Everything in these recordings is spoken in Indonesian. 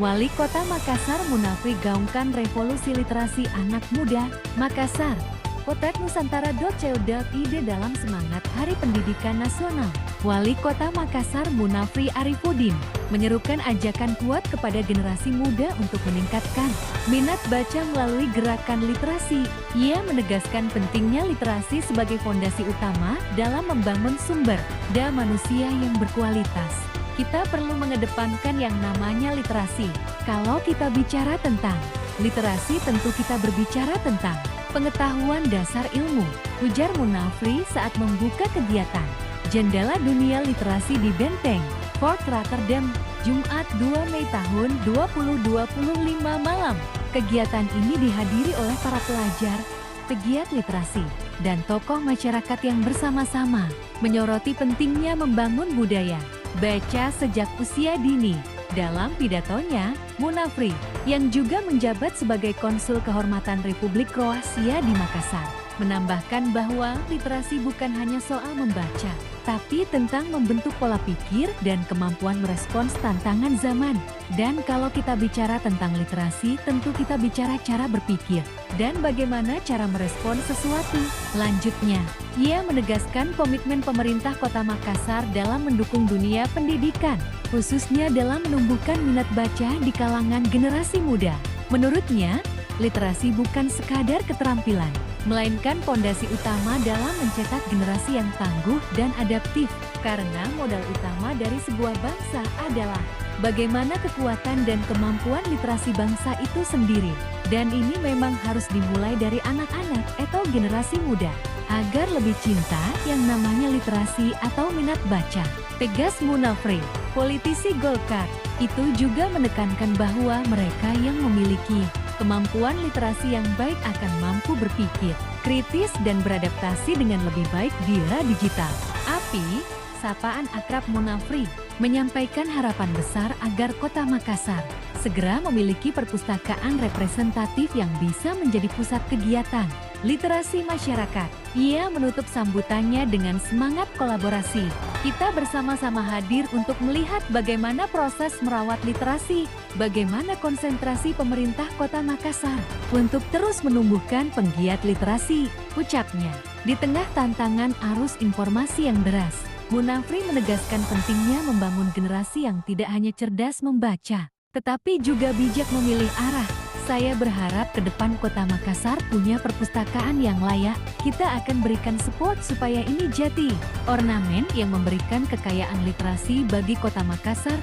Wali Kota Makassar Munafri gaungkan revolusi literasi anak muda. Makassar, Potret Nusantara.co.id dalam semangat Hari Pendidikan Nasional. Wali Kota Makassar Munafri Arifudin menyerukan ajakan kuat kepada generasi muda untuk meningkatkan minat baca melalui gerakan literasi. Ia menegaskan pentingnya literasi sebagai fondasi utama dalam membangun sumber daya manusia yang berkualitas. Kita perlu mengedepankan yang namanya literasi. Kalau kita bicara tentang literasi, tentu kita berbicara tentang pengetahuan dasar ilmu, ujar Munafri saat membuka kegiatan Jendela Dunia Literasi di Benteng, Fort Rotterdam, Jumat 2 Mei tahun 2025 malam. Kegiatan ini dihadiri oleh para pelajar, pegiat literasi, dan tokoh masyarakat yang bersama-sama menyoroti pentingnya membangun budaya baca sejak usia dini. Dalam pidatonya, Munafri, yang juga menjabat sebagai Konsul Kehormatan Republik Kroasia di Makassar, menambahkan bahwa literasi bukan hanya soal membaca, tapi tentang membentuk pola pikir dan kemampuan merespons tantangan zaman. Dan kalau kita bicara tentang literasi, tentu kita bicara cara berpikir dan bagaimana cara merespons sesuatu. Lanjutnya, ia menegaskan komitmen pemerintah Kota Makassar dalam mendukung dunia pendidikan, khususnya dalam menumbuhkan minat baca di kalangan generasi muda. Menurutnya, literasi bukan sekadar keterampilan, melainkan fondasi utama dalam mencetak generasi yang tangguh dan adaptif. Karena modal utama dari sebuah bangsa adalah bagaimana kekuatan dan kemampuan literasi bangsa itu sendiri. Dan ini memang harus dimulai dari anak-anak atau generasi muda, agar lebih cinta yang namanya literasi atau minat baca. Tegas Munafri, politisi Golkar, itu juga menekankan bahwa mereka yang memiliki kemampuan literasi yang baik akan mampu berpikir kritis dan beradaptasi dengan lebih baik di era digital. API, sapaan akrab Munafri, menyampaikan harapan besar agar Kota Makassar segera memiliki perpustakaan representatif yang bisa menjadi pusat kegiatan literasi masyarakat. Ia menutup sambutannya dengan semangat kolaborasi. Kita bersama-sama hadir untuk melihat bagaimana proses merawat literasi, bagaimana konsentrasi pemerintah Kota Makassar untuk terus menumbuhkan penggiat literasi, ucapnya. Di tengah tantangan arus informasi yang deras, Munafri menegaskan pentingnya membangun generasi yang tidak hanya cerdas membaca, tetapi juga bijak memilih arah. Saya berharap ke depan Kota Makassar punya perpustakaan yang layak. Kita akan berikan support supaya ini jadi ornamen yang memberikan kekayaan literasi bagi Kota Makassar.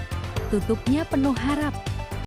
Tutupnya penuh harap.